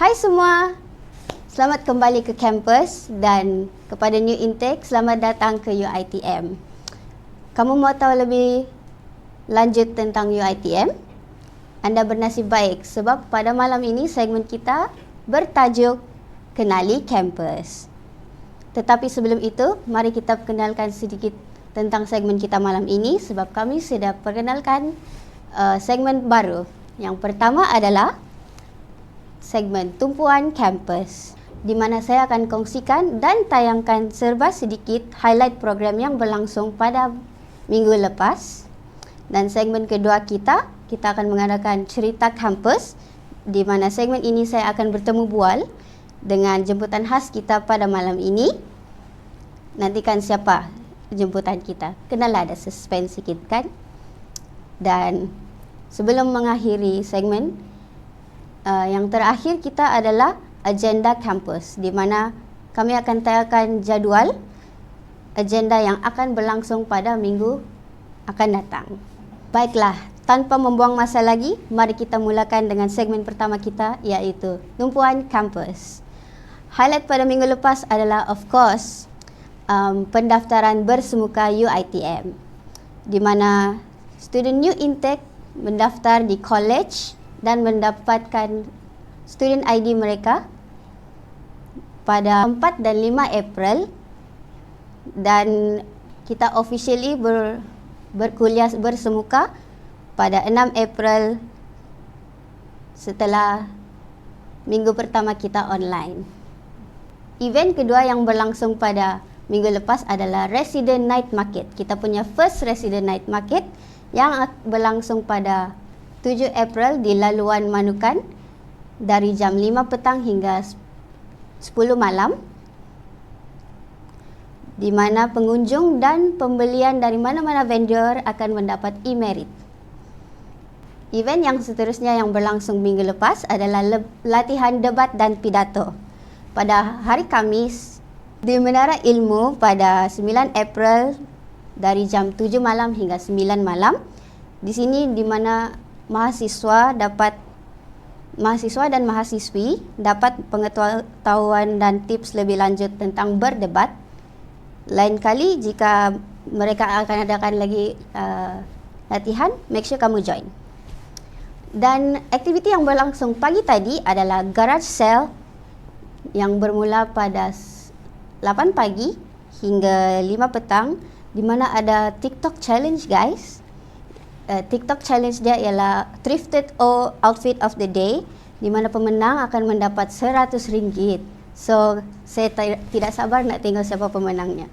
Hai semua, selamat kembali ke kampus dan kepada new intake, selamat datang ke UiTM. Kamu mau tahu lebih lanjut tentang UiTM? Anda bernasib baik sebab pada malam ini segmen kita bertajuk Kenali Kampus. Tetapi sebelum itu, mari kita perkenalkan sedikit tentang segmen kita malam ini sebab kami sudah perkenalkan segmen baru. Yang pertama adalah segmen Tumpuan Kampus, di mana saya akan kongsikan dan tayangkan serba sedikit highlight program yang berlangsung pada minggu lepas. Dan segmen kedua kita akan mengadakan Cerita Kampus, di mana segmen ini saya akan bertemu bual dengan jemputan khas kita pada malam ini. Nantikan siapa jemputan kita. Kenalah, ada suspense sikit kan? Dan sebelum mengakhiri segmen, yang terakhir kita adalah agenda kampus, di mana kami akan tayangkan jadual agenda yang akan berlangsung pada minggu akan datang. Baiklah, tanpa membuang masa lagi, mari kita mulakan dengan segmen pertama kita, iaitu Tumpuan Kampus. Highlight pada minggu lepas adalah of course pendaftaran bersemuka UiTM, di mana student new intake mendaftar di college dan mendapatkan student ID mereka pada 4 dan 5 April, dan kita officially berkuliah bersemuka pada 6 April setelah minggu pertama kita online. Event kedua yang berlangsung pada minggu lepas adalah Resident Night Market. Kita punya first Resident Night Market yang berlangsung pada 7 April di Laluan Manukan dari jam 5 petang hingga 10 malam, di mana pengunjung dan pembelian dari mana-mana vendor akan mendapat e-merit. Event yang seterusnya yang berlangsung minggu lepas adalah latihan debat dan pidato pada hari Khamis di Menara Ilmu pada 9 April dari jam 7 malam hingga 9 malam. Di sini di mana mahasiswa dan mahasiswi dapat pengetahuan dan tips lebih lanjut tentang berdebat. Lain kali jika mereka akan adakan lagi latihan, make sure kamu join. Dan aktiviti yang berlangsung pagi tadi adalah garage sale yang bermula pada 8 pagi hingga 5 petang, di mana ada TikTok challenge guys. TikTok challenge dia ialah Thrifted Outfit of the Day, di mana pemenang akan mendapat RM100. So, saya tidak sabar nak tengok siapa pemenangnya.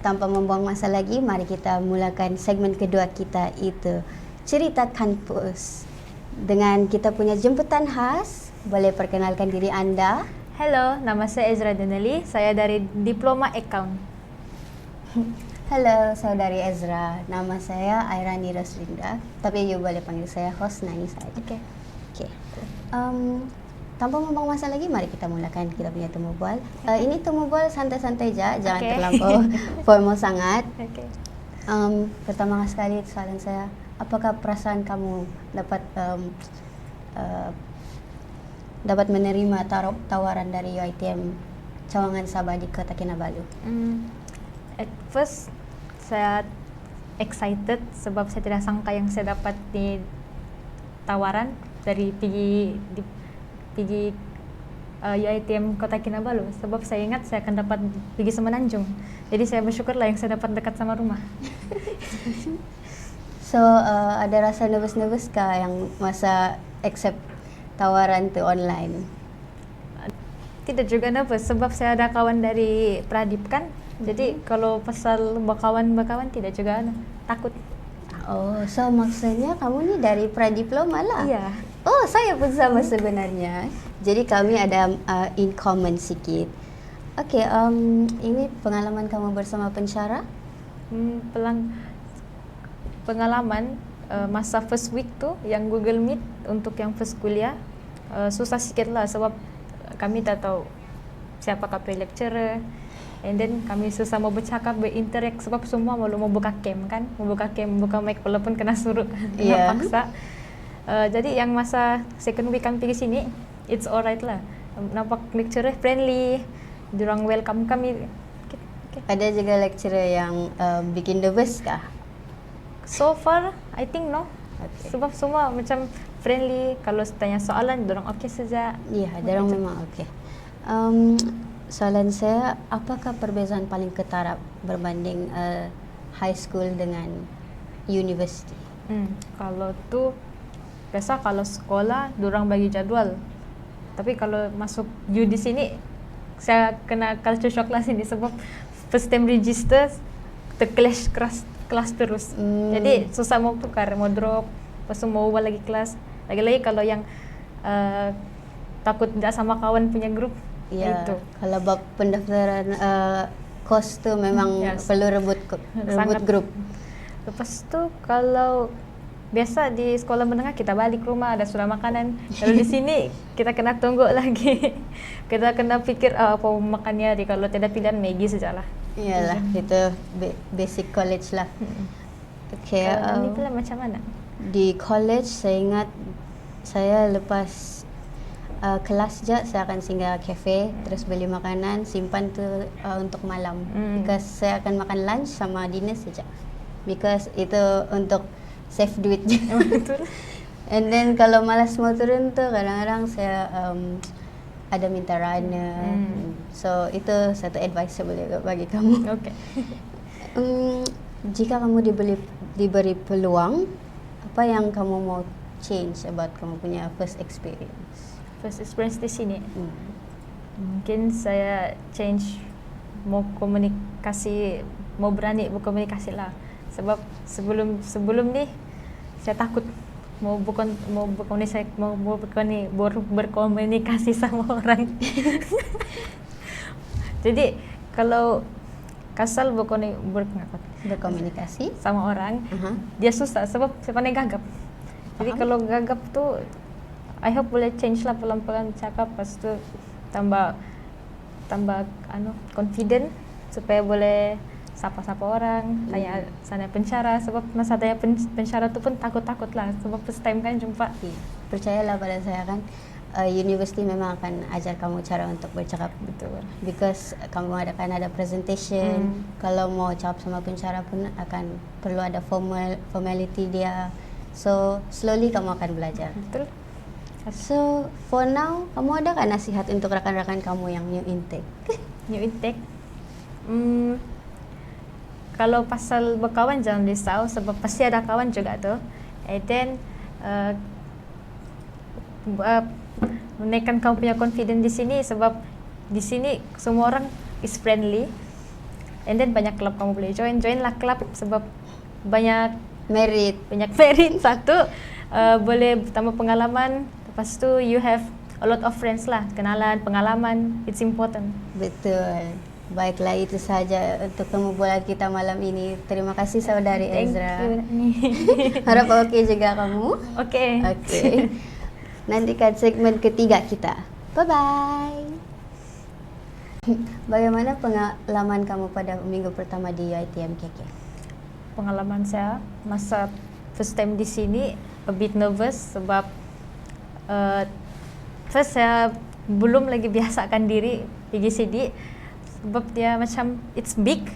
Tanpa membuang masa lagi, mari kita mulakan segmen kedua kita, itu Cerita Kampus. Dengan kita punya jemputan khas, boleh perkenalkan diri anda? Halo, nama saya Ezra Deneli, saya dari Diploma Account. Halo, saudari Ezra. Nama saya Airani Roslinda, tapi you boleh panggil saya Hosnani saja. Oke. Tanpa membuang masa lagi, mari kita mulakan kita punya temu bual. Ini temu bual santai-santai je, jangan terlampau formal sangat. Pertama sekali soalan saya, apakah perasaan kamu dapat menerima tawaran dari UiTM cawangan Sabah di Kota Kinabalu? At first saya excited sebab saya tidak sangka yang saya dapat di tawaran dari pergi UiTM Kota Kinabalu, sebab saya ingat saya akan dapat pergi Semenanjung. Jadi saya bersyukurlah yang saya dapat dekat sama rumah. So ada rasa nervous kah yang masa accept tawaran tu online? Tidak juga nervous sebab saya ada kawan dari Pradip kan. Jadi kalau pasal berkawan tidak juga takut. Oh, so maksudnya kamu ni dari Pradiploma lah? Iya. Oh, saya pun sama sebenarnya. Jadi kami ada in common sikit. Okay, ini pengalaman kamu bersama pensyarah? Pengalaman masa first week tu yang Google Meet untuk yang first kuliah susah sikit lah sebab kami tak tahu siapakah pre-lecturer. And then kami susah mau bercakap, berinteract sebab semua mau buka cam kan, mau buka cam, buka mic walaupun kena suruh, Yeah. kena paksa. Jadi yang masa second week kami pergi sini, it's alright lah. Nampak lecturer friendly, diorang welcome kami. Okay. Ada juga lecturer yang bikin nervous kah? So far, I think no. Okay. Sebab semua macam friendly, kalau tanya soalan, diorang okay saja. Ya, dorang memang okey. Soalan saya, apakah perbezaan paling ketara berbanding high school dengan university? Kalau tu biasa kalau sekolah diorang bagi jadual. Tapi kalau masuk U di sini saya kena culture shock lah sini sebab first time register terclash kelas terus. Jadi susah mau tukar, mau drop, lepas tu mau ubah lagi kelas. Lagi-lagi kalau yang takut tidak sama kawan punya grup. Ya, Itu. kalau bab pendaftaran kos tu memang Yes. perlu rebut Sangat. grup. Lepas tu kalau biasa di sekolah menengah kita balik rumah ada sudah makanan. Kalau di sini kita kena tunggu lagi. Kita kena fikir apa makannya hari, kalau tidak pilihan Maggi sajalah. Iyalah, itu basic college lah. Okay, Kalau ini pula macam mana? di college saya ingat saya lepas kelas je saya akan singgah kafe, terus beli makanan, simpan tu untuk malam. Because saya akan makan lunch sama dinner saja. Because itu untuk save duit je. Betul. And then kalau malas mau turun tu kadang-kadang saya ada minta runner. So itu satu advice saya boleh bagi kamu. Okay. Jika kamu diberi peluang, apa yang kamu mau change about kamu punya first experience? First experience di sini. Mungkin saya change mau komunikasi, mau berani berkomunikasi lah. Sebab sebelum ni saya takut mau berkomunikasi sama orang. Jadi kalau kasal Berkomunikasi? sama orang, dia susah sebab saya pandai gagap. Jadi kalau gagap tu I hope boleh change lah pelan-pelan cakap, lepas tu tambah confident supaya boleh sapa-sapa orang, tanya sana pencara, sebab masa tanya pencara tu pun takut-takut lah sebab first time kan jumpa. Percayalah pada saya kan, universiti memang akan ajar kamu cara untuk bercakap. Betul. Because kamu ada presentation, kalau mau jawab sama pencara pun akan perlu ada formality dia. So slowly kamu akan belajar. Betul. So for now, kamu ada kan nasihat untuk rakan-rakan kamu yang new intake? New intake. Kalau pasal berkawan jangan risau sebab pasti ada kawan juga tu. And then menaikkan kamu punya confidence di sini sebab di sini semua orang is friendly. And then banyak klub kamu boleh join lah klub sebab banyak Merit. merit satu, boleh tambah pengalaman. Lepas tu you have a lot of friends lah, kenalan, pengalaman, it's important. Betul. Baiklah, itu saja untuk temu bola kita malam ini. Terima kasih saudari Ezra. Thank you. Harap okey juga kamu. Okay. Okey. Nantikan segmen ketiga kita. Bye-bye. Bagaimana pengalaman kamu pada minggu pertama di UiTM KK? Pengalaman saya masa first time di sini a bit nervous sebab first saya belum lagi biasakan diri pergi sini sebab dia macam it's big,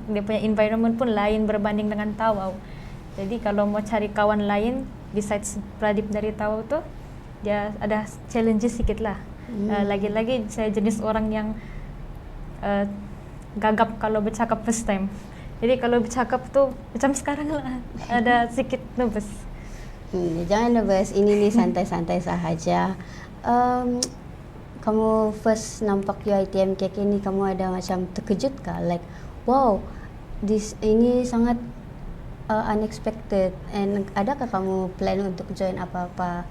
dia punya environment pun lain berbanding dengan Tawau. Jadi kalau mau cari kawan lain besides Pradip dari Tawau tu dia ada challenges sedikit lah. Lagi-lagi saya jenis orang yang gagap kalau bercakap first time. Jadi kalau bercakap tu macam sekarang lah ada sedikit nervous. Jangan nervous, ini nih santai-santai sahaja. Kamu first nampak UiTM KK ni kamu ada macam terkejut kah? Like, wow, ini sangat unexpected. And adakah kamu plan untuk join apa-apa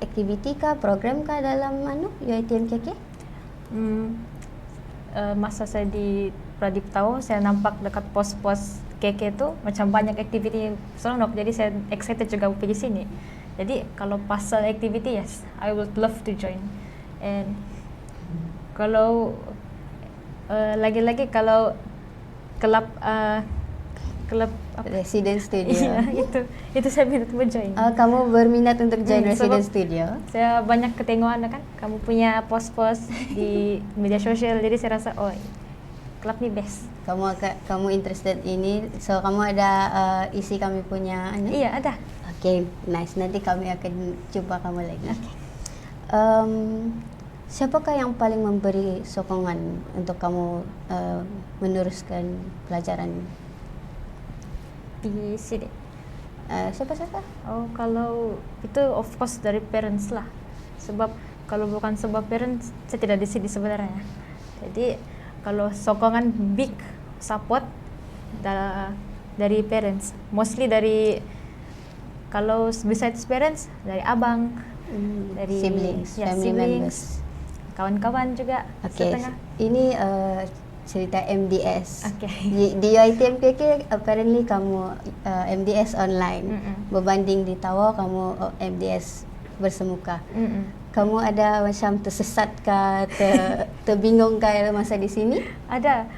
aktiviti kah, program kah dalam UiTM KK? Masa saya di Pradip Tawau, saya nampak dekat pos-pos KK tu macam banyak aktiviti seronok, jadi saya excited juga pergi sini. Jadi kalau pasal aktiviti, yes, I would love to join. And Kalau lagi-lagi kalau klub klub apa? Resident Studio. Iya, itu saya minat mau join. Kamu berminat untuk join Resident Sebab Studio? saya banyak ketengoan kan, kamu punya post-post di media sosial, jadi saya rasa oh klub ini best. Kamu interested ini, so kamu ada isi kami punya anu? Iya ada. Oke, nice. Nanti kami akan jumpa kamu lagi. Siapakah yang paling memberi sokongan untuk kamu meneruskan pelajaran? Di sini. Siapa? Oh, kalau itu of course dari parents lah. Sebab kalau bukan sebab parents, saya tidak di sini sebenarnya. Jadi kalau sokongan big support dari parents, mostly dari kalau besides parents dari abang, dari Siblings, ya, family members. kawan-kawan juga. Oke, Setengah. ini cerita MDS. Oke. Di UiTMPK apparently kamu MDS online, berbanding di Tawau kamu MDS bersemuka. Kamu ada macam tersesat kah, terbingung kah masa di sini? Ada.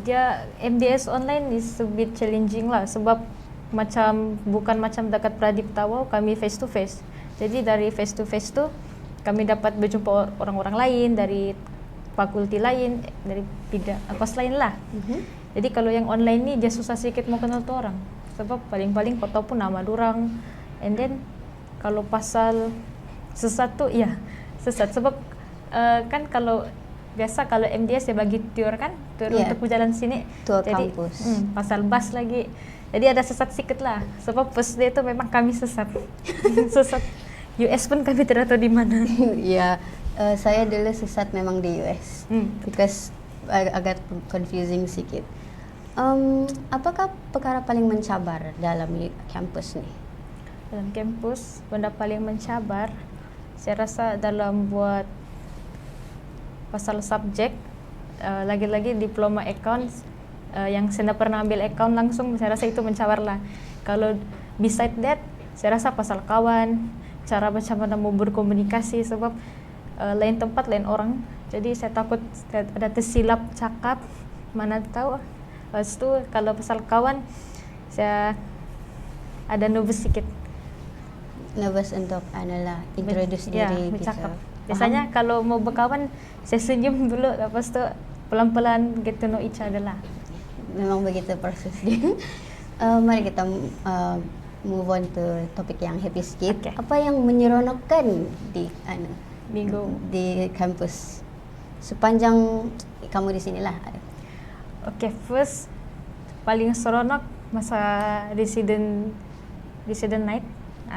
Dia MDS online is a bit challenging lah, sebab bukan macam dekat Pradip Tawau, kami face to face. Jadi dari face to face tu kami dapat berjumpa orang-orang lain dari fakulti lain, dari kos lain lah. Jadi kalau yang online ni dia susah sedikit mau kenal tu orang, sebab paling-paling kau tahu pun nama dorang. And then kalau pasal sesat tu, ya sesat sebab kan kalau biasa kalau MDS dia bagi tour kan, tour untuk berjalan sini. Tour jadi, kampus. Pasal bus lagi. Jadi ada sesat sedikit lah, sebab first day tu memang kami sesat. Sesat. US pun kami tidak tahu di mana. Ya, saya dulu sesat memang di US, because agak confusing sedikit. Apakah perkara paling mencabar dalam kampus ni? Dalam kampus, benda paling mencabar, saya rasa dalam buat pasal subjek, lagi-lagi diploma accounts, yang saya pernah ambil account langsung, saya rasa itu mencabar lah. Kalau beside that, saya rasa pasal kawan, cara macam mana mau berkomunikasi, sebab lain tempat lain orang, jadi saya takut ada tersilap cakap, mana tahu. Lepas tu kalau pasal kawan, saya ada nervous sikit. Nervous untuk introduce diri bercakap. gitu. Biasanya kalau mau berkawan, saya senyum dulu, lepas tu pelan-pelan get to know each other lah. Memang begitu proses dia. Mari kita move on to topik yang happy sikit. Okay. Apa yang menyeronokkan di di kampus sepanjang kamu di sinilah? Okay, first paling seronok masa resident night.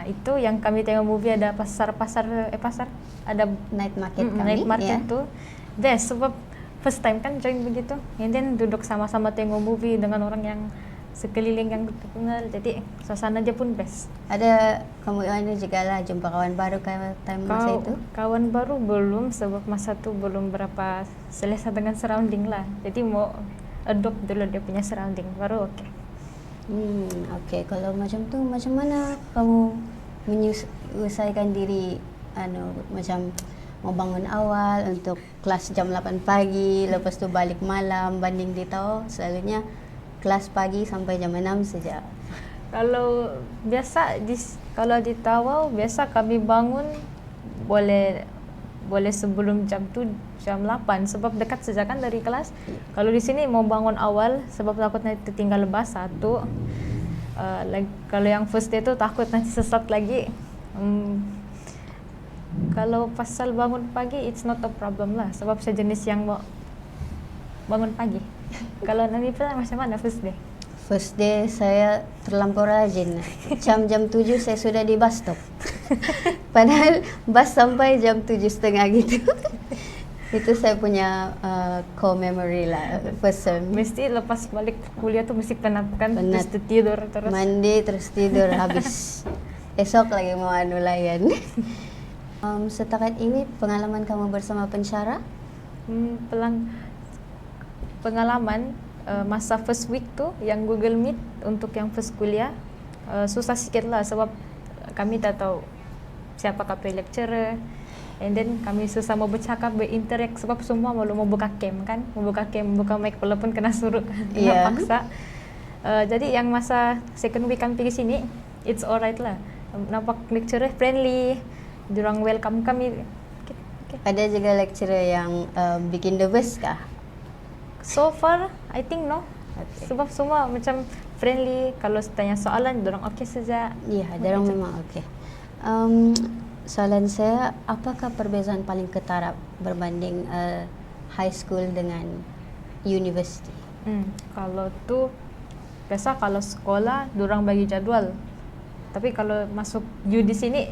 Itu yang kami tengok movie, ada pasar ada Night market night market tu best, sebab first time kan join begitu, and then duduk sama-sama tengok movie dengan orang yang sekeliling yang kenal, jadi suasana dia pun best. Ada kamu juga lah jumpa kawan baru time masa itu? Kawan baru belum, sebab masa tu belum berapa selesa dengan surrounding lah, jadi mau adopt dulu dia punya surrounding baru oke. Oke. Kalau macam tu, macam mana kamu menyelesaikan diri macam mau bangun awal untuk kelas jam 8 pagi, lepas tu balik malam, banding di Tawau selalunya kelas pagi sampai jam 6 saja. Kalau biasa kalau di Tawau biasa kami bangun boleh sebelum jam 8 sebab dekat saja kan dari kelas. Kalau di sini mau bangun awal sebab takut nanti tertinggal bus satu. Kalau yang first day tu takut nanti sesat lagi. Kalau pasal bangun pagi it's not a problem lah, sebab saya jenis yang mau bangun pagi. Kalau nanti macam mana first day? First day saya terlampau rajin. Jam 7 saya sudah di bus stop. Padahal bus sampai jam 7.30 gitu. Itu saya punya core memory lah first sem. Mesti lepas balik kuliah tuh mesti penat kan, terus tidur terus. Mandi terus tidur habis. Esok lagi mau layan. Setakat ini pengalaman kamu bersama pensyarah? Pengalaman masa first week tuh yang Google Meet untuk yang first kuliah susah sikit lah, sebab kami tak tahu siapa lecturer, And then kami susah mau bercakap, berinteract sebab semua mau buka cam kan, mau buka cam, buka mic walaupun kena suruh, kena paksa. Jadi yang masa second week kami pergi sini, it's alright lah. Nampak lecturer friendly, diorang welcome kami. Okay. Ada juga lecturer yang bikin nervous kah? So far, I think no. Okay. Sebab semua macam friendly, kalau tanya soalan, diorang okay saja. Ya, diorang memang okay. Soalan saya, apakah perbezaan paling ketara berbanding high school dengan university? Kalau tu biasa kalau sekolah diorang bagi jadual. Tapi kalau masuk U di sini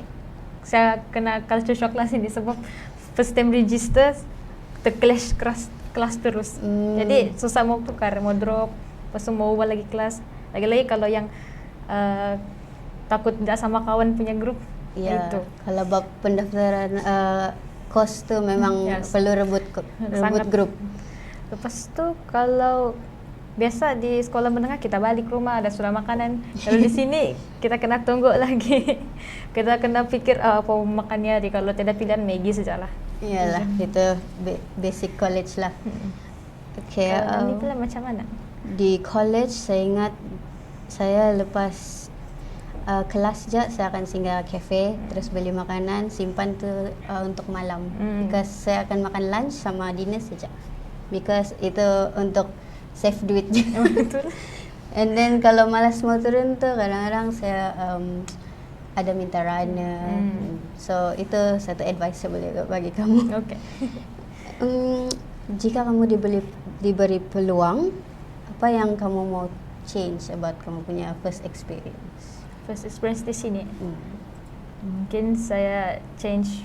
saya kena culture shock lah sini sebab first time register terclash kelas terus. Jadi susah mau tukar, mau drop, lepas tu mau ubah lagi kelas. Lagi-lagi kalau yang takut tidak sama kawan punya grup. Ya, itu. kalau bab pendaftaran kos tu memang perlu rebut grup. Lepas tu kalau biasa di sekolah menengah kita balik rumah ada sudah makanan. Kalau di sini kita kena tunggu lagi. Kita kena fikir apa makannya hari, kalau tidak pilihan Maggi sajalah. Iyalah, itu basic college lah. Okay, Kalau ini pula macam mana? di college saya ingat saya lepas kelas je saya akan singgah kafe, terus beli makanan, simpan tu untuk malam. Because saya akan makan lunch sama dinner saja. Because itu untuk save duit je. Betul. And then kalau malas mau turun tu kadang-kadang saya ada minta runner. So itu satu advice saya boleh bagi kamu. Okay. Jika kamu diberi peluang, apa yang kamu mau change about kamu punya first experience? First experience di sini. Mungkin saya change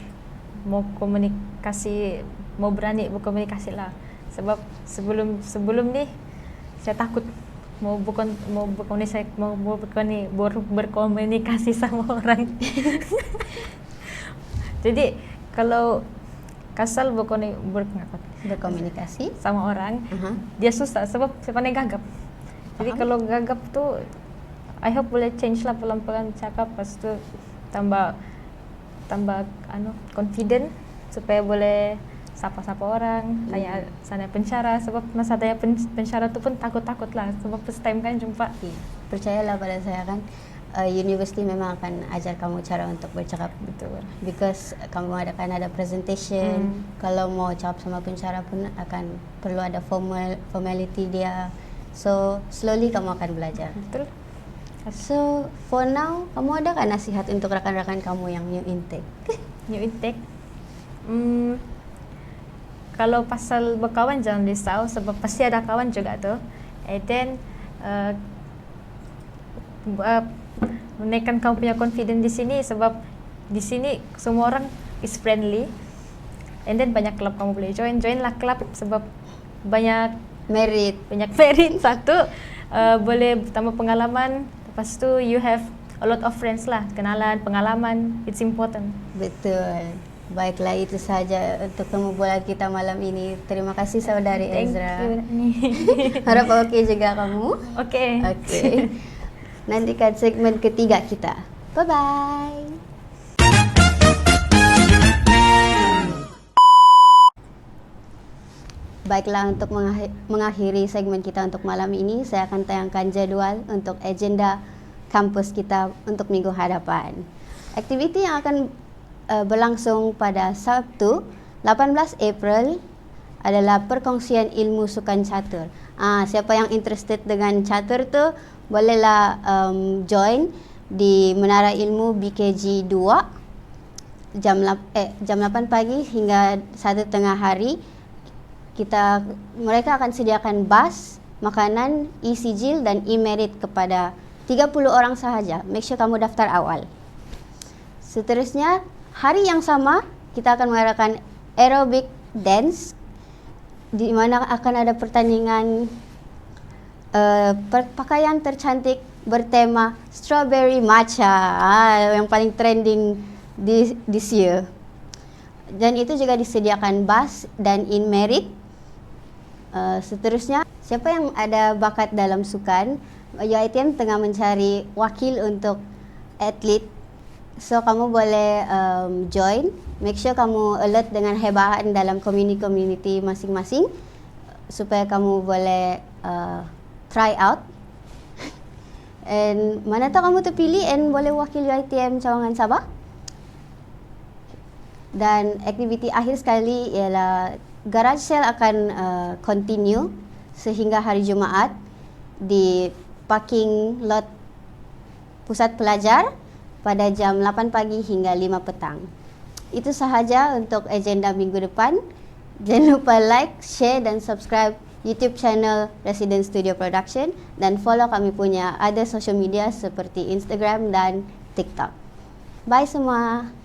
mau komunikasi, mau berani berkomunikasi lah. Sebab sebelum ni saya takut mau berkomunikasi sama orang. Jadi kalau kasal Berkomunikasi sama orang, dia susah sebab saya pandai gagap. Jadi kalau gagap tu, I hope boleh change lah pelan-pelan cakap, lepas tu tambah confident supaya boleh sapa-sapa orang, tanya sana pencara. Sebab masa tanya pencara tu pun takut-takut lah sebab first time kan jumpa. Percayalah pada saya kan, university memang akan ajar kamu cara untuk bercakap. Betul. Because kamu akan ada presentation, kalau mau cakap sama pencara pun akan perlu ada formality dia. So slowly kamu akan belajar. Betul. So for now, kamu ada kan nasihat untuk rakan-rakan kamu yang new intake? New intake, kalau pasal berkawan jangan risau sebab pasti ada kawan juga tu. And then menaikkan kamu punya confidence di sini sebab di sini semua orang is friendly. And then banyak klub kamu boleh join lah klub sebab banyak merit satu, boleh tambah pengalaman. Lepas tu you have a lot of friends lah, kenalan, pengalaman, it's important. Betul. Baiklah, itu saja untuk temu bola kita malam ini. Terima kasih saudari Ezra. Thank you. Harap okey juga kamu. Okay. Nantikan segmen ketiga kita. Bye-bye. Baiklah, untuk mengakhiri segmen kita untuk malam ini, saya akan tayangkan jadual untuk agenda kampus kita untuk minggu hadapan. Aktiviti yang akan berlangsung pada Sabtu 18 April adalah perkongsian ilmu sukan catur. Siapa yang interested dengan catur tu bolehlah join di Menara Ilmu BKG 2 jam 8 pagi hingga 1 tengah hari. Mereka akan sediakan bas, makanan, e-sijil dan e-merit kepada 30 orang sahaja. Make sure kamu daftar awal. Seterusnya, hari yang sama kita akan mengadakan aerobic dance di mana akan ada pertandingan pakaian tercantik bertema strawberry matcha, yang paling trending this year. Dan itu juga disediakan bas dan in-merit. Seterusnya, siapa yang ada bakat dalam sukan, UiTM tengah mencari wakil untuk atlet So kamu boleh join. Make sure kamu alert dengan hebahan dalam community masing-masing supaya kamu boleh try out. And mana tahu kamu terpilih and boleh wakil UiTM Cawangan Sabah. Dan aktiviti akhir sekali ialah garage sale akan continue sehingga hari Jumaat di parking lot pusat pelajar pada jam 8 pagi hingga 5 petang. Itu sahaja untuk agenda minggu depan. Jangan lupa like, share dan subscribe YouTube channel Resident Studio Production dan follow kami punya other social media seperti Instagram dan TikTok. Bye semua.